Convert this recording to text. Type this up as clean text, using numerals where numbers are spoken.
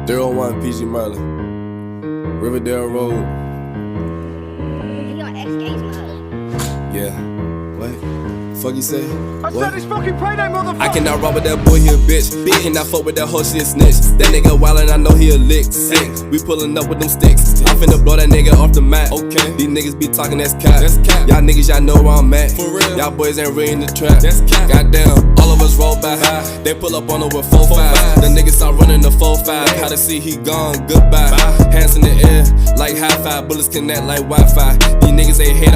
301 PG Merlin, Riverdale Road. He on X-Games mode. Yeah. What? Fuck you say? I said it's fucking payday, motherfucker! I cannot rock with that boy, he a bitch. I cannot fuck with that hoe, she a snitch. That nigga wildin', I know he a lick. Sick. We pullin' up with them sticks. I'm finna blow that nigga off the mat. Okay. These niggas be talking, that's cap. Y'all niggas, y'all know where I'm at. For real. Y'all boys ain't really in the trap. That's cap. Goddamn, all of us roll by. They pull up on her with 4-5. The niggas start running the 4-5. How to see he gone, goodbye. Hands in the air, like high five. Bullets connect like Wi-Fi. These niggas ain't hate on